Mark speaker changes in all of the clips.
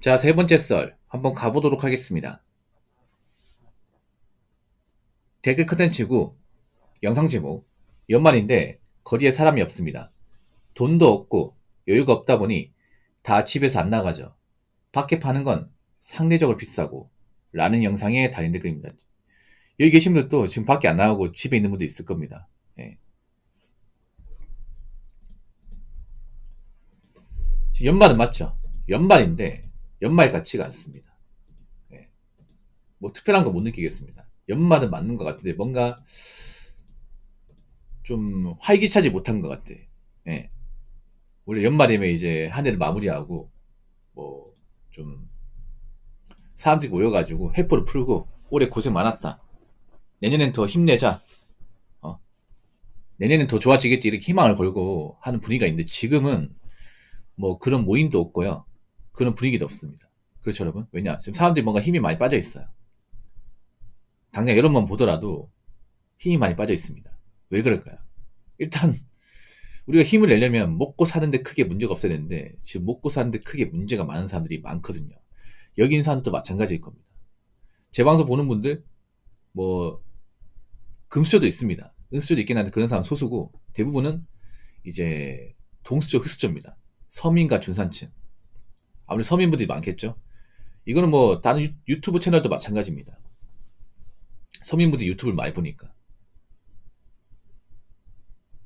Speaker 1: 자, 세 번째 썰 한번 가보도록 하겠습니다. 댓글 컨텐츠고 영상 제목 연말인데 거리에 사람이 없습니다. 돈도 없고 여유가 없다 보니 다 집에서 안 나가죠. 밖에 파는 건 상대적으로 비싸고 라는 영상에 달린 댓글입니다. 여기 계신 분들도 지금 밖에 안 나가고 집에 있는 분도 있을 겁니다. 예. 연말은 맞죠? 연말인데 연말 같지가 않습니다. 예. 뭐 특별한 거 못 느끼겠습니다. 연말은 맞는 것 같은데 뭔가 좀 활기차지 못한 것 같아. 예. 원래 연말이면 이제 한 해를 마무리하고 뭐 좀 사람들이 모여가지고 회포를 풀고 올해 고생 많았다. 내년엔 더 힘내자. 어? 내년엔 더 좋아지겠지 이렇게 희망을 걸고 하는 분위기가 있는데 지금은 뭐 그런 모임도 없고요. 그런 분위기도 없습니다. 그렇죠 여러분? 왜냐? 지금 사람들이 뭔가 힘이 많이 빠져 있어요. 당장 여러분만 보더라도 힘이 많이 빠져 있습니다. 왜 그럴까요? 일단 우리가 힘을 내려면 먹고 사는데 크게 문제가 없어야 되는데 지금 먹고 사는데 크게 문제가 많은 사람들이 많거든요. 여기 있는 사람들도 마찬가지일 겁니다. 제 방송 보는 분들 뭐 금수저도 있습니다. 은수저도 있긴 한데 그런 사람 소수고 대부분은 이제 동수저, 흑수저입니다. 서민과 중산층. 아무래도 서민분들이 많겠죠. 이거는 뭐 다른 유튜브 채널도 마찬가지입니다. 서민분들이 유튜브를 많이 보니까.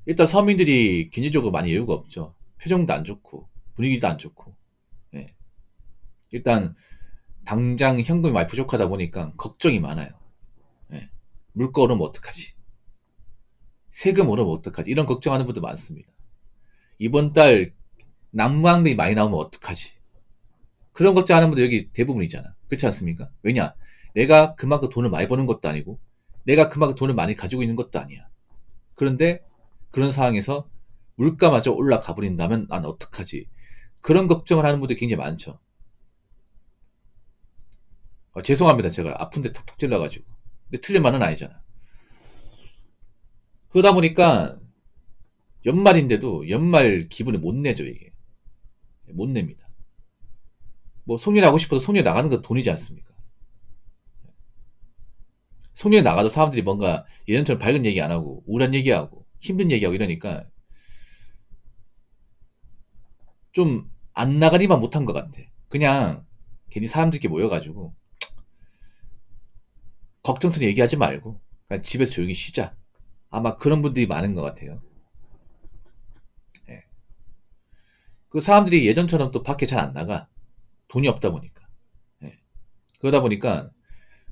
Speaker 1: 일단 서민들이 경제적으로 많이 여유가 없죠. 표정도 안 좋고 분위기도 안 좋고. 예. 일단 당장 현금이 많이 부족하다 보니까 걱정이 많아요. 예. 물가 오르면 어떡하지? 세금 오르면 어떡하지? 이런 걱정하는 분들 많습니다. 이번 달 난방비 많이 나오면 어떡하지? 그런 걱정하는 분들 여기 대부분이잖아. 그렇지 않습니까? 왜냐? 내가 그만큼 돈을 많이 버는 것도 아니고 내가 그만큼 돈을 많이 가지고 있는 것도 아니야. 그런데 그런 상황에서 물가마저 올라가 버린다면 난 어떡하지? 그런 걱정을 하는 분들이 굉장히 많죠. 죄송합니다. 제가 아픈데 톡톡 찔러가지고. 근데 틀린 말은 아니잖아. 그러다 보니까 연말인데도 연말 기분을 못 내죠, 이게. 못 냅니다. 뭐 송년회 하고 싶어도 송년회 나가는 건 돈이지 않습니까? 송년회 나가도 사람들이 뭔가 예전처럼 밝은 얘기 안 하고 우울한 얘기하고 힘든 얘기하고 이러니까 좀 안 나가리만 못한 것 같아. 그냥 괜히 사람들끼리 모여가지고 걱정스러운 얘기하지 말고 그냥 집에서 조용히 쉬자. 아마 그런 분들이 많은 것 같아요. 예. 그 사람들이 예전처럼 또 밖에 잘 안 나가. 돈이 없다 보니까. 예. 그러다 보니까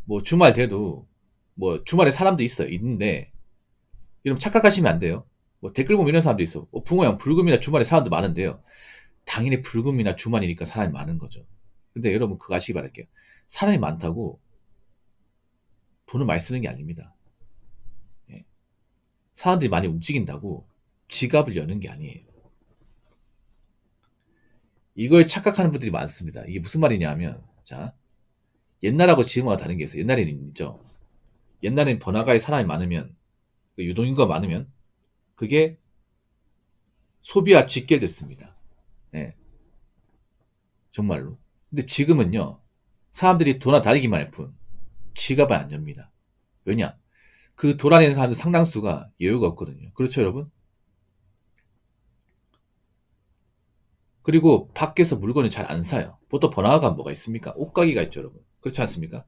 Speaker 1: 뭐 주말 돼도 뭐 주말에 사람도 있어요. 있는데 여러분 착각하시면 안 돼요. 뭐 댓글 보면 이런 사람도 있어. 붕어 형 불금이나 주말에 사람도 많은데요. 당연히 불금이나 주말이니까 사람이 많은 거죠. 근데 여러분 그거 아시기 바랄게요. 사람이 많다고 돈을 많이 쓰는 게 아닙니다. 예. 사람들이 많이 움직인다고 지갑을 여는 게 아니에요. 이걸 착각하는 분들이 많습니다. 이게 무슨 말이냐면, 자, 옛날하고 지금하고 다른 게 있어요. 옛날에는 있죠. 옛날엔 번화가에 사람이 많으면, 그 유동인구가 많으면, 그게 소비와 직결됐습니다. 예, 정말로. 근데 지금은요, 사람들이 돌아다니기만 할 뿐, 지갑을 안 엽니다. 왜냐? 그 돌아다니는 사람들 상당수가 여유가 없거든요. 그렇죠, 여러분? 그리고 밖에서 물건을 잘 안 사요. 보통 번화가가 뭐가 있습니까? 옷가게가 있죠, 여러분. 그렇지 않습니까?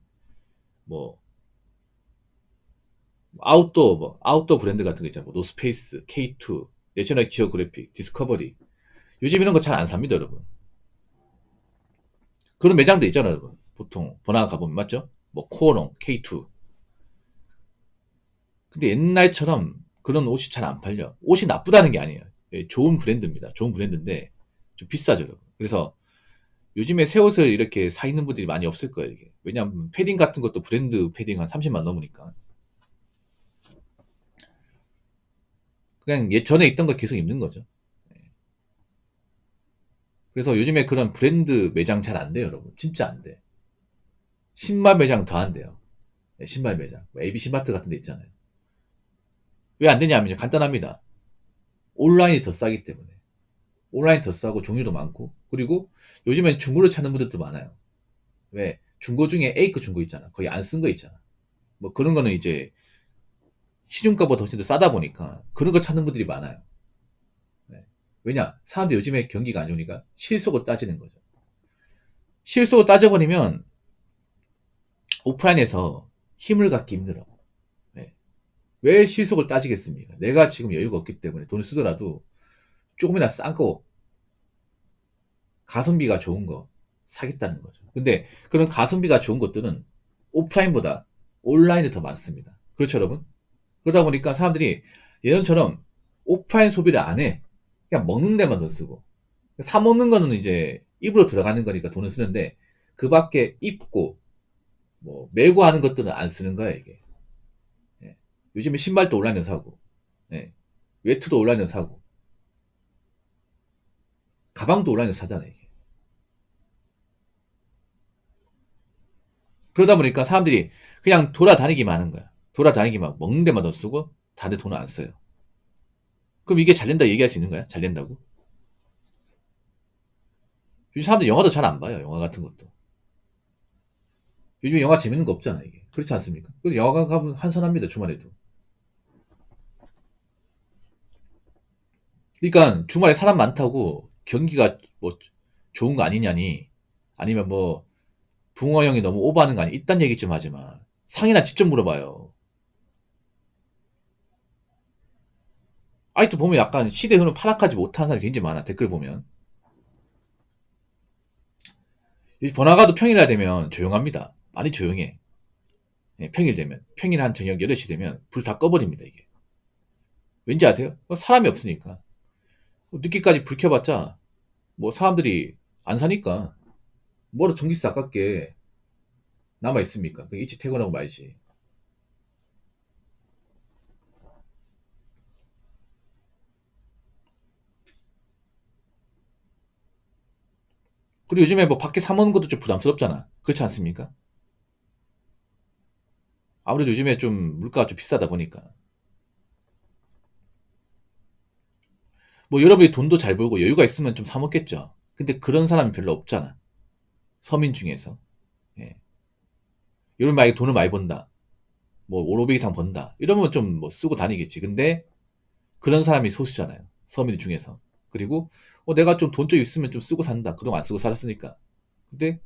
Speaker 1: 뭐, 아웃도어 브랜드 같은 거 있잖아요. 뭐 노스페이스, K2, 내셔널 지오그래픽, 디스커버리. 요즘 이런 거 잘 안 삽니다, 여러분. 그런 매장도 있잖아요, 여러분. 보통 번화가 가보면 맞죠? 뭐 코어롱, K2. 근데 옛날처럼 그런 옷이 잘 안 팔려. 옷이 나쁘다는 게 아니에요. 예, 좋은 브랜드입니다. 좋은 브랜드인데 좀 비싸죠, 여러분. 그래서 요즘에 새 옷을 이렇게 사 입는 분들이 많이 없을 거예요, 이게. 왜냐하면 패딩 같은 것도 브랜드 패딩 한 30만 넘으니까. 그냥 예전에 있던 거 계속 입는 거죠. 그래서 요즘에 그런 브랜드 매장 잘 안 돼요, 여러분. 진짜 안 돼. 신발 매장 더 안 돼요. 네, 신발 매장. 뭐 ABC 마트 같은 데 있잖아요. 왜 안 되냐면요. 간단합니다. 온라인이 더 싸기 때문에. 온라인 더 싸고 종류도 많고, 그리고 요즘엔 중고를 찾는 분들도 많아요. 왜? 중고 중에 A급 중고 있잖아. 거의 안 쓴 거 있잖아. 뭐 그런 거는 이제 시중가보다 훨씬 더 싸다 보니까 그런 거 찾는 분들이 많아요. 네. 왜냐? 사람들이 요즘에 경기가 안 좋으니까 실속을 따지는 거죠. 실속을 따져버리면 오프라인에서 힘을 갖기 힘들어. 네. 왜 실속을 따지겠습니까? 내가 지금 여유가 없기 때문에 돈을 쓰더라도 조금이나 싼 거, 가성비가 좋은 거 사겠다는 거죠. 근데 그런 가성비가 좋은 것들은 오프라인보다 온라인에 더 많습니다. 그렇죠, 여러분? 그러다 보니까 사람들이 예전처럼 오프라인 소비를 안 해. 그냥 먹는 데만 돈 쓰고. 사 먹는 거는 이제 입으로 들어가는 거니까 돈을 쓰는데 그 밖에 입고 뭐 메고 하는 것들은 안 쓰는 거야, 이게. 예. 요즘에 신발도 온라인으로 사고, 예. 외투도 온라인으로 사고, 가방도 온라인으로 사잖아요, 이게. 그러다 보니까 사람들이 그냥 돌아다니기만 하는 거야. 돌아다니기만 하고 먹는 데만 돈 쓰고 다들 돈을 안 써요. 그럼 이게 잘 된다 얘기할 수 있는 거야? 잘 된다고? 요즘 사람들이 영화도 잘 안 봐요, 영화 같은 것도. 요즘 영화 재밌는 거 없잖아, 이게. 그렇지 않습니까? 그래서 영화관 가면 한산합니다, 주말에도. 그러니까 주말에 사람 많다고 경기가 뭐 좋은 거 아니냐니, 아니면 뭐 붕어 형이 너무 오버하는 거 아니, 이딴 얘기 좀 하지 마. 상이나 직접 물어봐요. 아직도 보면 약간 시대 흐름 파악하지 못한 사람이 굉장히 많아, 댓글 보면. 번화가도 평일날 되면 조용합니다. 많이 조용해. 예, 평일 되면. 평일 한 저녁 8시 되면 불 다 꺼버립니다, 이게. 왠지 아세요? 사람이 없으니까. 늦게까지 불 켜봤자, 뭐 사람들이 안 사니까, 뭐로 전기세 아깝게 남아있습니까? 그 일찍 퇴근하고 말지. 그리고 요즘에 뭐 밖에 사 먹는 것도 좀 부담스럽잖아. 그렇지 않습니까? 아무래도 요즘에 좀 물가가 좀 비싸다 보니까. 뭐 여러분이 돈도 잘 벌고 여유가 있으면 좀 사 먹겠죠. 근데 그런 사람이 별로 없잖아. 서민 중에서. 예. 여러분 만약에 돈을 많이 번다. 뭐 5, 500 이상 번다. 이러면 좀 뭐 쓰고 다니겠지. 근데 그런 사람이 소수잖아요. 서민 중에서. 그리고 내가 좀 돈 좀 있으면 좀 쓰고 산다. 그동안 안 쓰고 살았으니까. 근데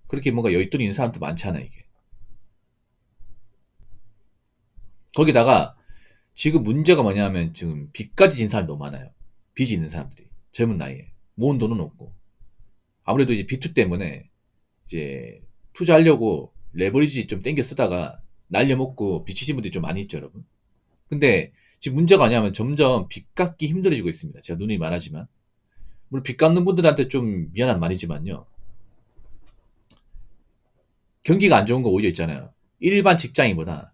Speaker 1: 그렇게 뭔가 여윳돈이 있는 사람도 많잖아, 이게. 거기다가 지금 문제가 뭐냐면 지금 빚까지 진 사람이 너무 많아요. 빚이 있는 사람들이. 젊은 나이에. 모은 돈은 없고. 아무래도 이제 비투 때문에 이제 투자하려고 레버리지 좀 땡겨 쓰다가 날려먹고 빚지신 분들이 좀 많이 있죠, 여러분. 근데 지금 문제가 뭐냐면 점점 빚 갚기 힘들어지고 있습니다. 제가 눈이 말하지만. 물론 빚 갚는 분들한테 좀 미안한 말이지만요. 경기가 안 좋은 거 오히려 있잖아요. 일반 직장인보다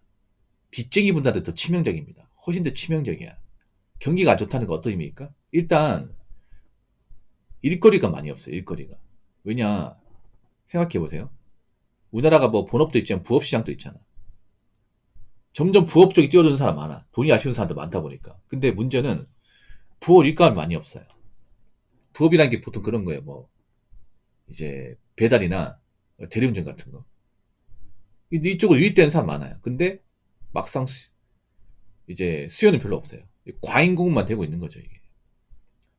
Speaker 1: 빚쟁이 분들한테 더 치명적입니다. 훨씬 더 치명적이야. 경기가 안 좋다는 거 어떤 의미입니까? 일단 일거리가 많이 없어요. 일거리가. 왜냐? 생각해 보세요. 우리나라가 뭐 본업도 있지만 부업 시장도 있잖아. 점점 부업 쪽이 뛰어드는 사람 많아. 돈이 아쉬운 사람도 많다 보니까. 근데 문제는 부업 일감이 많이 없어요. 부업이라는 게 보통 그런 거예요. 뭐 이제 배달이나 대리운전 같은 거. 이쪽으로 유입되는 사람 많아요. 근데 막상 이제 수요는 별로 없어요. 과잉 공급만 되고 있는 거죠, 이게.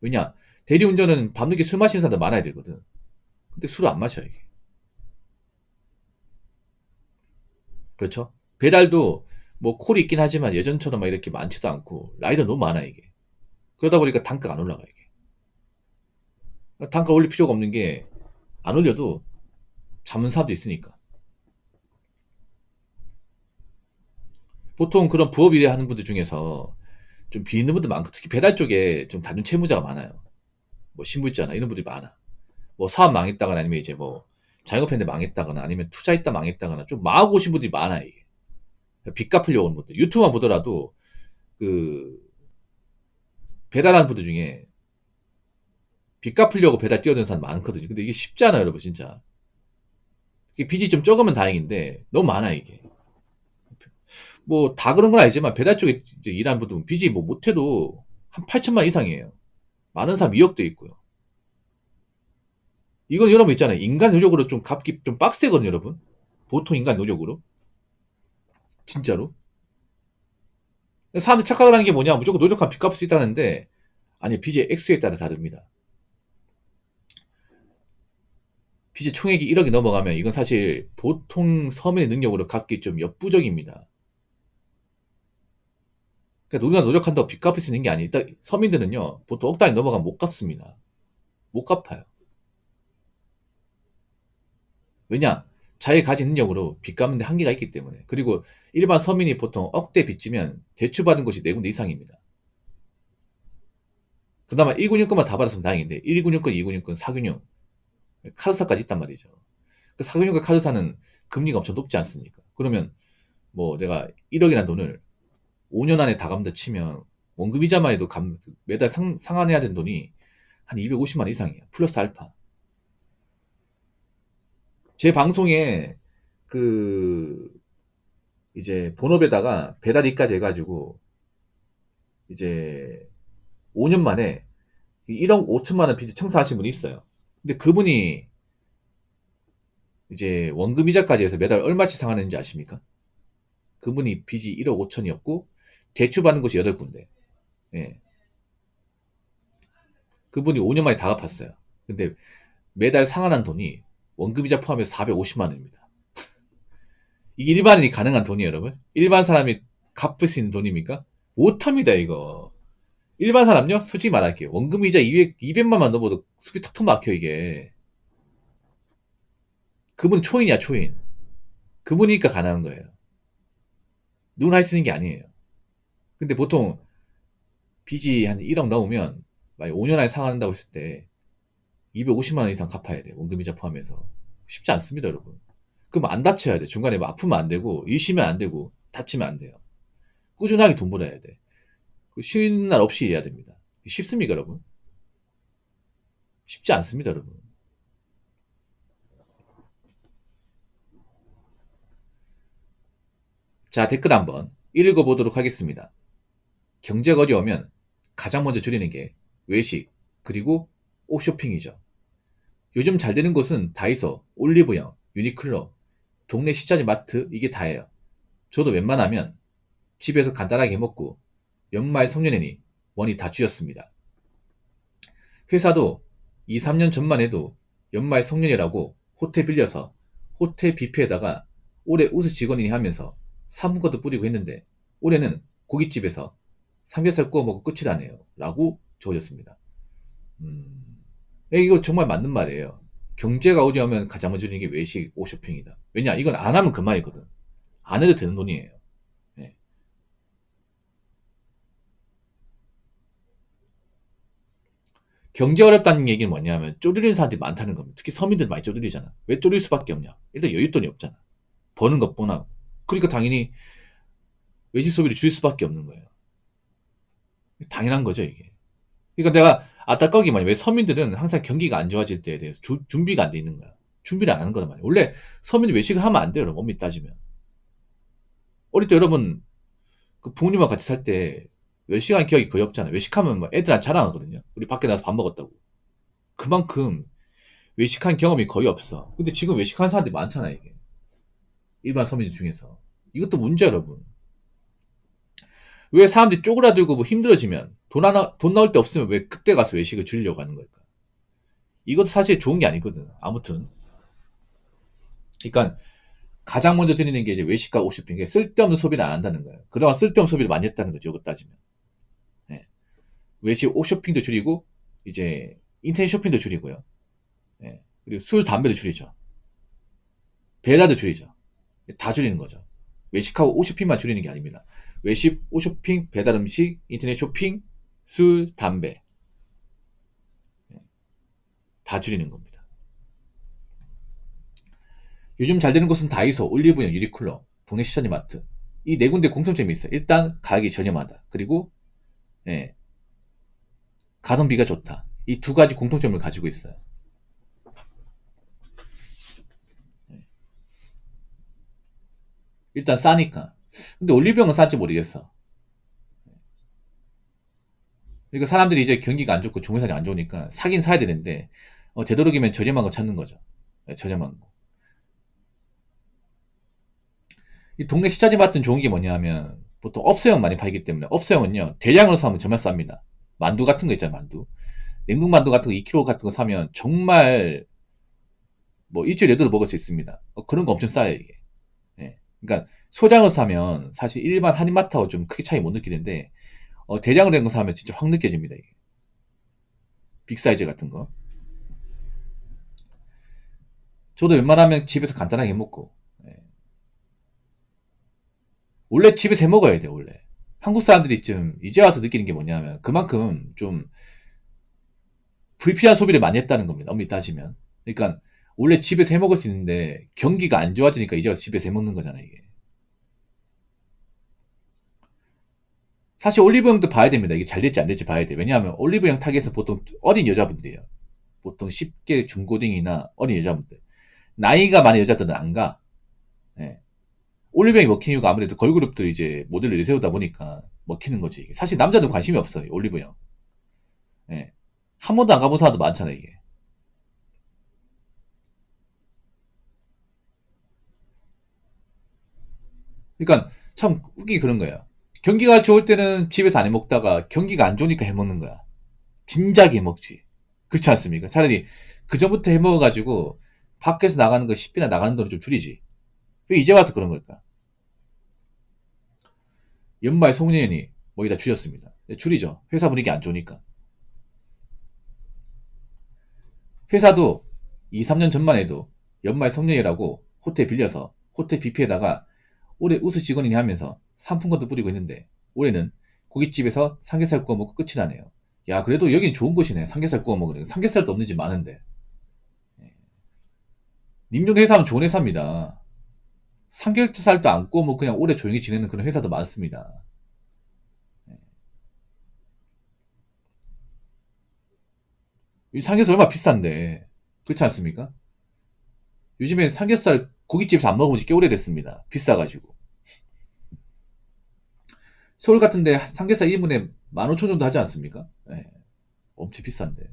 Speaker 1: 왜냐? 대리운전은 밤늦게 술 마시는 사람들 많아야 되거든. 근데 술을 안 마셔요, 이게. 그렇죠? 배달도 뭐 콜이 있긴 하지만 예전처럼 막 이렇게 많지도 않고 라이더 너무 많아, 이게. 그러다 보니까 단가가 안 올라가, 이게. 단가 올릴 필요가 없는 게 안 올려도 잡는 사람도 있으니까. 보통 그런 부업 일에 하는 분들 중에서 좀 비있는 분들 많고 특히 배달 쪽에 좀 다중 채무자가 많아요. 뭐 신분있잖아 이런 분들이 많아. 뭐 사업 망했다거나 아니면 이제 뭐 자영업했는데 망했다거나 아니면 투자했다 망했다거나 좀 망하고 오신 분들이 많아 이게. 빚 갚으려고 하는 분들. 유튜브만 보더라도 그 배달하는 분들 중에 빚 갚으려고 배달 뛰어드는 사람 많거든요. 근데 이게 쉽지 않아요, 여러분 진짜. 이게 빚이 좀 적으면 다행인데 너무 많아 이게. 뭐 다 그런 건 아니지만 배달 쪽에 이제 일하는 분들은 빚이 뭐 못해도 한 8천만 이상이에요. 많은 사람 2억도 있고요. 이건 여러분 있잖아요. 인간 노력으로 좀 갚기 좀 빡세거든요, 여러분. 보통 인간 노력으로. 진짜로. 사람들이 착각을 하는 게 뭐냐, 무조건 노력하면 빚 갚을 수 있다는데, 아니, 빚의 액수에 따라 다릅니다. 빚의 총액이 1억이 넘어가면 이건 사실 보통 서민의 능력으로 갚기 좀 역부족입니다. 그러니까 누가 노력한다고 빚 갚을 수 있는 게 아니에요. 서민들은요, 보통 억 단위 넘어가면 못 갚습니다. 못 갚아요. 왜냐? 자기 가진 능력으로 빚 갚는 데 한계가 있기 때문에. 그리고 일반 서민이 보통 억대 빚지면 대출받은 것이 4군데 이상입니다. 그나마 1군융권만 다 받았으면 다행인데 1군융권, 2군융권, 4군융, 카드사까지 있단 말이죠. 그 4군융권 카드사는 금리가 엄청 높지 않습니까? 그러면 뭐 내가 1억이라는 돈을 5년 안에 다 갚는다 치면 원금이자만 해도 매달 상환해야 되는 돈이 한 250만 원 이상이에요. 플러스 알파. 제 방송에 그 이제 본업에다가 배달이까지 해가지고 이제 5년 만에 1억 5천만 원 빚을 청산하신 분이 있어요. 근데 그분이 이제 원금 이자까지 해서 매달 얼마씩 상환했는지 아십니까? 그분이 빚이 1억 5천이었고 대출 받는 곳이 8군데. 예. 그분이 5년 만에 다 갚았어요. 근데 매달 상환한 돈이 원금 이자 포함해서 450만 원입니다. 이게 일반인이 가능한 돈이에요, 여러분? 일반 사람이 갚을 수 있는 돈입니까? 못합니다, 이거. 일반 사람요? 솔직히 말할게요. 원금 이자 200만 원 넘어도 숲이 턱턱 막혀, 이게. 그분 초인이야, 초인. 그분이니까 가능한 거예요. 누구나 할 수 있는 게 아니에요. 근데 보통 빚이 한 1억 넘으면, 만약 5년 안에 상환한다고 했을 때, 250만 원 이상 갚아야 돼. 원금 이자 포함해서. 쉽지 않습니다, 여러분. 그럼 안 다쳐야 돼. 중간에 뭐 아프면 안 되고, 일 쉬면 안 되고, 다치면 안 돼요. 꾸준하게 돈 벌어야 돼. 쉬는 날 없이 해야 됩니다. 쉽습니까, 여러분? 쉽지 않습니다, 여러분. 자, 댓글 한번 읽어보도록 하겠습니다. 경제가 어려우면 가장 먼저 줄이는 게 외식, 그리고 옷쇼핑이죠. 요즘 잘 되는 곳은 다이소, 올리브영, 유니클로, 동네 시장의 마트, 이게 다예요. 저도 웬만하면 집에서 간단하게 해먹고 연말 송년회니 원이 다 줄였습니다. 회사도 2, 3년 전만 해도 연말 송년회라고 호텔 빌려서 호텔 뷔페에다가 올해 우수 직원이니 하면서 사문것도 뿌리고 했는데 올해는 고깃집에서 삼겹살 구워 먹고 끝이라네요. 라고 적어졌습니다. 이거 정말 맞는 말이에요. 경제가 어려우면 가장 먼저 주는 게 외식, 옷쇼핑이다. 왜냐? 이건 안 하면 그만이거든. 안 해도 되는 돈이에요. 네. 경제 어렵다는 얘기는 뭐냐면 쪼들리는 사람들이 많다는 겁니다. 특히 서민들 많이 쪼들리잖아. 왜 쪼들릴 수밖에 없냐? 일단 여윳돈이 없잖아. 버는 것 뻔하고. 그러니까 당연히 외식 소비를 줄일 수밖에 없는 거예요. 당연한 거죠, 이게. 그러니까 내가 안타까우게 말이야. 왜 서민들은 항상 경기가 안 좋아질 때에 대해서 준비가 안 돼 있는 거야. 준비를 안 하는 거란 말이야. 원래 서민이 외식을 하면 안 돼요, 여러분. 엄밀히 따지면. 어릴 때 여러분, 그 부모님과 같이 살 때 외식한 기억이 거의 없잖아요. 외식하면 막 애들한테 자랑하거든요. 우리 밖에 나가서 밥 먹었다고. 그만큼 외식한 경험이 거의 없어. 근데 지금 외식하는 사람들이 많잖아, 이게. 일반 서민들 중에서. 이것도 문제야, 여러분. 왜 사람들이 쪼그라들고 뭐 힘들어지면 돈 나올 데 없으면 왜 그때 가서 외식을 줄이려고 하는 걸까? 이것도 사실 좋은 게 아니거든. 아무튼. 그러니까 가장 먼저 드리는 게 이제 외식과 옷쇼핑. 쓸데없는 소비를 안 한다는 거예요. 그동안 쓸데없는 소비를 많이 했다는 거죠. 이거 따지면. 네. 외식, 옷쇼핑도 줄이고 이제 인터넷 쇼핑도 줄이고요. 네. 그리고 술, 담배도 줄이죠. 배달도 줄이죠. 다 줄이는 거죠. 외식하고 옷쇼핑만 줄이는 게 아닙니다. 외식, 옷쇼핑, 배달 음식, 인터넷 쇼핑, 술, 담배. 다 줄이는 겁니다. 요즘 잘 되는 곳은 다이소, 올리브영, 유니클로, 동네 시장의 마트. 이 네 군데 공통점이 있어요. 일단 가격이 저렴하다. 그리고 예, 가성비가 좋다. 이 두 가지 공통점을 가지고 있어요. 일단 싸니까. 근데 올리브영은 싼지 모르겠어. 그러니까 사람들이 이제 경기가 안 좋고 종회사이 안 좋으니까 사긴 사야 되는데 되도록이면 저렴한 거 찾는 거죠. 네, 저렴한 거. 이 동네 식자재 마트는 좋은 게 뭐냐면 보통 업소형 많이 팔기 때문에 업소형은요 대량으로 사면 정말 쌉니다. 만두 같은 거 있잖아요. 만두. 냉동 만두 같은 거 2kg 같은 거 사면 정말 뭐 일주일 내도록 먹을 수 있습니다. 그런 거 엄청 싸요 이게. 예. 그러니까 소량을 사면 사실 일반 한인마트하고 좀 크게 차이 못 느끼는데 대량으로 된 거 사면 진짜 확 느껴집니다 이게. 빅사이즈 같은 거. 저도 웬만하면 집에서 간단하게 해 먹고. 예. 원래 집에서 해 먹어야 돼 원래. 한국 사람들이 좀 이제 와서 느끼는 게 뭐냐면 그만큼 좀 불필요한 소비를 많이 했다는 겁니다. 엄밀히 따지면. 그러니까 원래 집에서 해 먹을 수 있는데 경기가 안 좋아지니까 이제 와서 집에서 해 먹는 거잖아 이게. 사실 올리브영도 봐야 됩니다. 이게 잘 될지 안 될지 봐야 돼. 왜냐하면 올리브영 타겟은 보통 어린 여자분들이에요. 보통 10대 중고딩이나 어린 여자분들. 나이가 많은 여자들은 안 가. 예. 올리브영이 먹힌 이유가 아무래도 걸그룹들이 이제 모델을 내세우다 보니까 먹히는 거지. 이게. 사실 남자들은 관심이 없어요. 올리브영. 예. 한 번도 안 가본 사람도 많잖아요. 이게. 그러니까 참 웃기 그런 거예요. 경기가 좋을 때는 집에서 안 해 먹다가 경기가 안 좋으니까 해 먹는 거야. 진작에 해 먹지. 그렇지 않습니까? 차라리 그 전부터 해 먹어가지고 밖에서 나가는 거 식비나 나가는 돈을 좀 줄이지. 왜 이제 와서 그런 걸까? 연말 송년회니 뭐 이다 줄였습니다. 줄이죠. 회사 분위기 안 좋으니까. 회사도 2, 3년 전만 해도 연말 송년회라고 호텔 빌려서 호텔 뷔페에다가 올해 우수 직원이니 하면서 상품권도 뿌리고 있는데 올해는 고깃집에서 삼겹살 구워 먹고 끝이 나네요. 야 그래도 여긴 좋은 곳이네. 삼겹살 구워 먹으는 삼겹살도 없는 집 많은데. 님 정도 회사하면 좋은 회사입니다. 삼겹살도 안 구워 먹고 그냥 오래 조용히 지내는 그런 회사도 많습니다. 이 삼겹살 얼마나 비싼데. 그렇지 않습니까? 요즘에 삼겹살 고깃집에서 안 먹어본 지 꽤 오래됐습니다. 비싸가지고. 서울 같은데 삼겹살 1인분에 15,000원 정도 하지 않습니까? 예, 엄청 비싼데.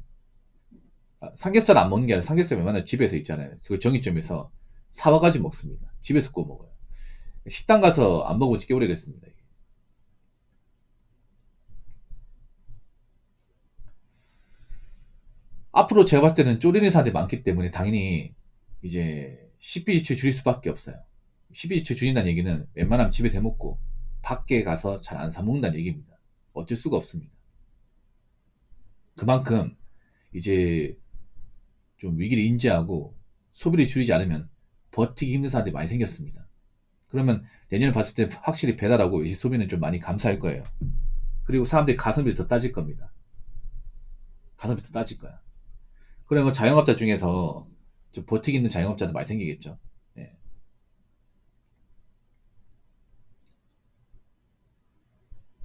Speaker 1: 삼겹살 안 먹는 게 아니라 삼겹살 웬만하면 집에서 있잖아요. 그 정육점에서 사와가지고 먹습니다. 집에서 구워 먹어요. 식당 가서 안 먹은 지 꽤 오래됐습니다. 앞으로 제가 봤을 때는 쪼리는 사람들이 많기 때문에 당연히 이제 식비 지출 줄일 수밖에 없어요. 식비 지출 줄인다는 얘기는 웬만하면 집에서 해 먹고 밖에 가서 잘 안 사 먹는다는 얘기입니다. 어쩔 수가 없습니다. 그만큼 이제 좀 위기를 인지하고 소비를 줄이지 않으면 버티기 힘든 사람들이 많이 생겼습니다. 그러면 내년을 봤을 때 확실히 배달하고 외식 소비는 좀 많이 감소할 거예요. 그리고 사람들이 가성비를 더 따질 겁니다. 가성비 더 따질 거야. 그러면 자영업자 중에서 좀 버티기 있는 자영업자도 많이 생기겠죠. 네.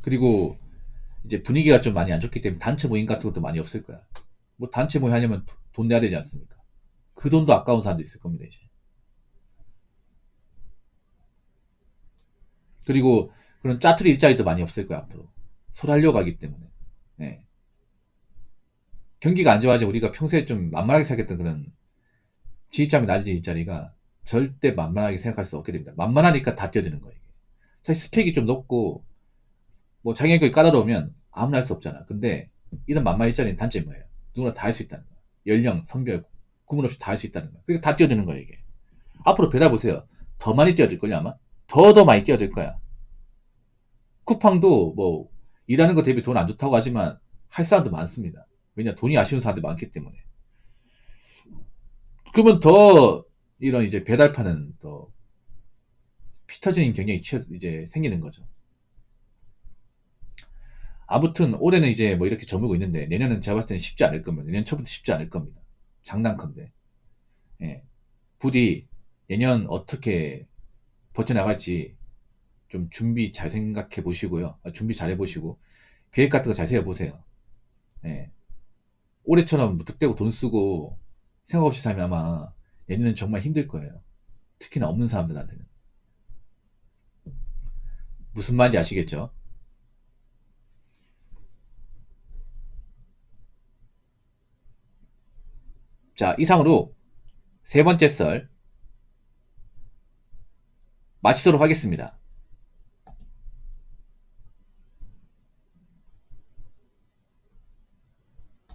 Speaker 1: 그리고 이제 분위기가 좀 많이 안 좋기 때문에 단체 모임 같은 것도 많이 없을 거야. 뭐 단체 모임 하려면 돈 내야 되지 않습니까? 그 돈도 아까운 사람도 있을 겁니다, 이제. 그리고 그런 짜투리 일자리도 많이 없을 거야, 앞으로. 서로 하려고 하기 때문에. 네. 경기가 안 좋아져 우리가 평소에 좀 만만하게 생각했던 그런 지휘점이 낮은 일자리가 절대 만만하게 생각할 수 없게 됩니다. 만만하니까 다 뛰어드는 거예요. 사실 스펙이 좀 높고 뭐 자기가 까다로우면 아무나 할 수 없잖아. 근데 이런 만만 일자리는 단점이 뭐예요? 누구나 다 할 수 있다는 거야. 연령, 성별 구분 없이 다 할 수 있다는 거야. 그러니까 다 뛰어드는 거야 이게. 앞으로 배달 보세요. 더 많이 뛰어들 걸요 아마. 더 많이 뛰어들 거야. 쿠팡도 뭐 일하는 거 대비 돈 안 좋다고 하지만 할 사람도 많습니다. 왜냐 돈이 아쉬운 사람들이 많기 때문에. 그러면 더 이런 이제 배달파는 더 피 터지는 경향이 이제 생기는 거죠. 아무튼 올해는 이제 뭐 이렇게 저물고 있는데 내년은 제가 봤을 때는 쉽지 않을 겁니다. 내년 초부터 쉽지 않을 겁니다. 장난컨대. 예. 부디 내년 어떻게 버텨나갈지 좀 준비 잘 생각해 보시고요. 준비 잘 해보시고 계획 같은 거 잘 세워보세요. 예. 올해처럼 무턱대고 돈 쓰고 생각 없이 살면 아마 내년은 정말 힘들 거예요. 특히나 없는 사람들한테는. 무슨 말인지 아시겠죠? 자, 이상으로 세 번째 썰 마치도록 하겠습니다.